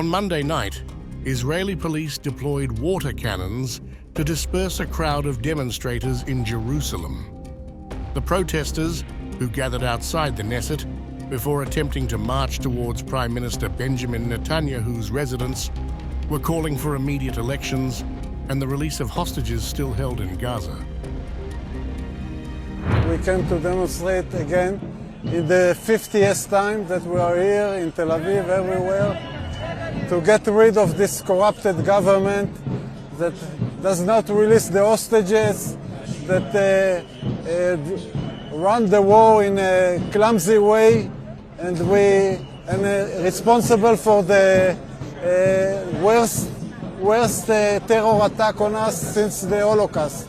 On Monday night, Israeli police deployed water cannons to disperse a crowd of demonstrators in Jerusalem. The protesters, who gathered outside the Knesset before attempting to march towards Prime Minister Benjamin Netanyahu's residence, were calling for immediate elections and the release of hostages still held in Gaza. We came to demonstrate again in the 50th time that we are here in Tel Aviv, everywhere, to get rid of this corrupted government that does not release the hostages, that run the war in a clumsy way, and responsible for the worst terror attack on us since the Holocaust.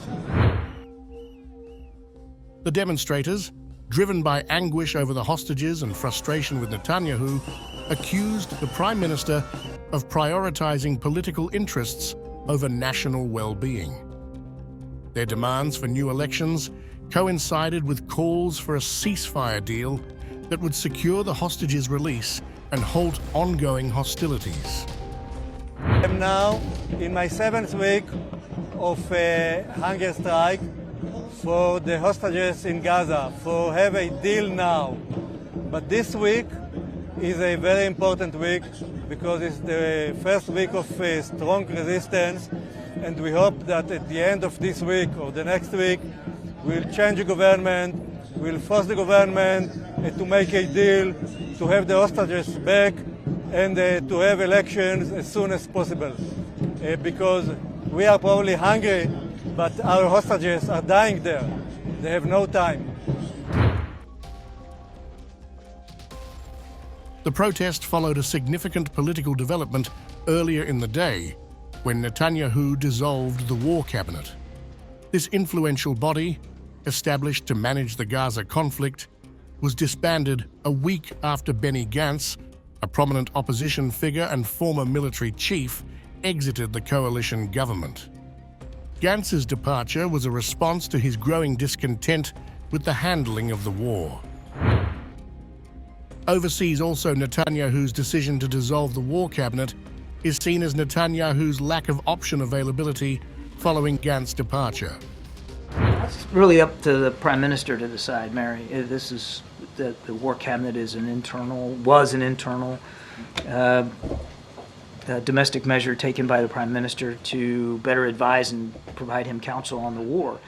The demonstrators, driven by anguish over the hostages and frustration with Netanyahu, accused the Prime Minister of prioritizing political interests over national well-being. Their demands for new elections coincided with calls for a ceasefire deal that would secure the hostages' release and halt ongoing hostilities. I'm now in my 7th week of hunger strike for the hostages in Gaza, for have a deal now. But this week is a very important week because it's the first week of strong resistance, and we hope that at the end of this week or the next week we'll change the government, we'll force the government to make a deal, to have the hostages back, and to have elections as soon as possible. Because we are probably hungry, but our hostages are dying there. They have no time. The protest followed a significant political development earlier in the day when Netanyahu dissolved the war cabinet. This influential body, established to manage the Gaza conflict, was disbanded a week after Benny Gantz, a prominent opposition figure and former military chief, exited the coalition government. Gantz's departure was a response to his growing discontent with the handling of the war. Overseas also, Netanyahu's decision to dissolve the war cabinet is seen as Netanyahu's lack of option availability following Gantz's departure. It's really up to the Prime Minister to decide, Mary. This is the war cabinet was an internal domestic measure taken by the Prime Minister to better advise and provide him counsel on the war.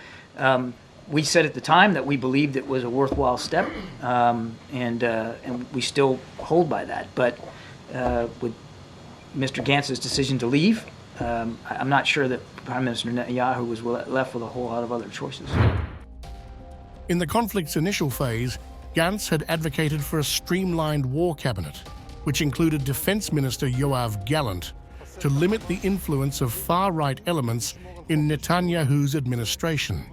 We said at the time that we believed it was a worthwhile step, and we still hold by that. But with Mr. Gantz's decision to leave, I'm not sure that Prime Minister Netanyahu was left with a whole lot of other choices. In the conflict's initial phase, Gantz had advocated for a streamlined war cabinet, which included Defense Minister Yoav Gallant, to limit the influence of far-right elements in Netanyahu's administration.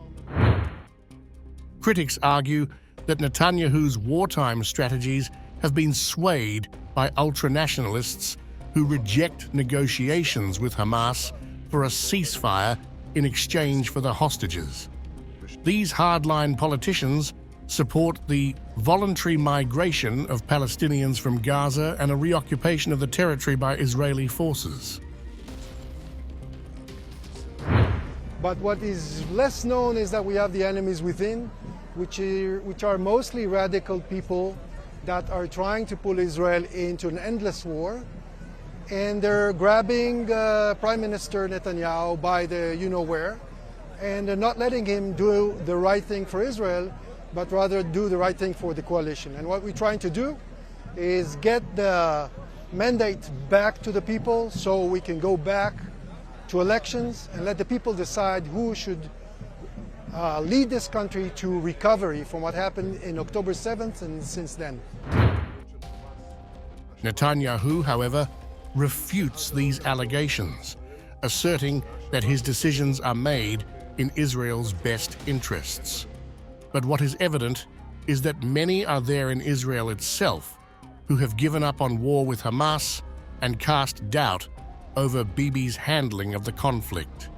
Critics argue that Netanyahu's wartime strategies have been swayed by ultranationalists who reject negotiations with Hamas for a ceasefire in exchange for the hostages. These hardline politicians support the voluntary migration of Palestinians from Gaza and a reoccupation of the territory by Israeli forces. But what is less known is that we have the enemies within, which are mostly radical people that are trying to pull Israel into an endless war. And they're grabbing Prime Minister Netanyahu by the you-know-where, and they're not letting him do the right thing for Israel, but rather do the right thing for the coalition. And what we're trying to do is get the mandate back to the people so we can go back to elections and let the people decide who should lead this country to recovery from what happened in October 7th and since then. Netanyahu, however, refutes these allegations, asserting that his decisions are made in Israel's best interests. But what is evident is that many are there in Israel itself who have given up on war with Hamas and cast doubt over Bibi's handling of the conflict.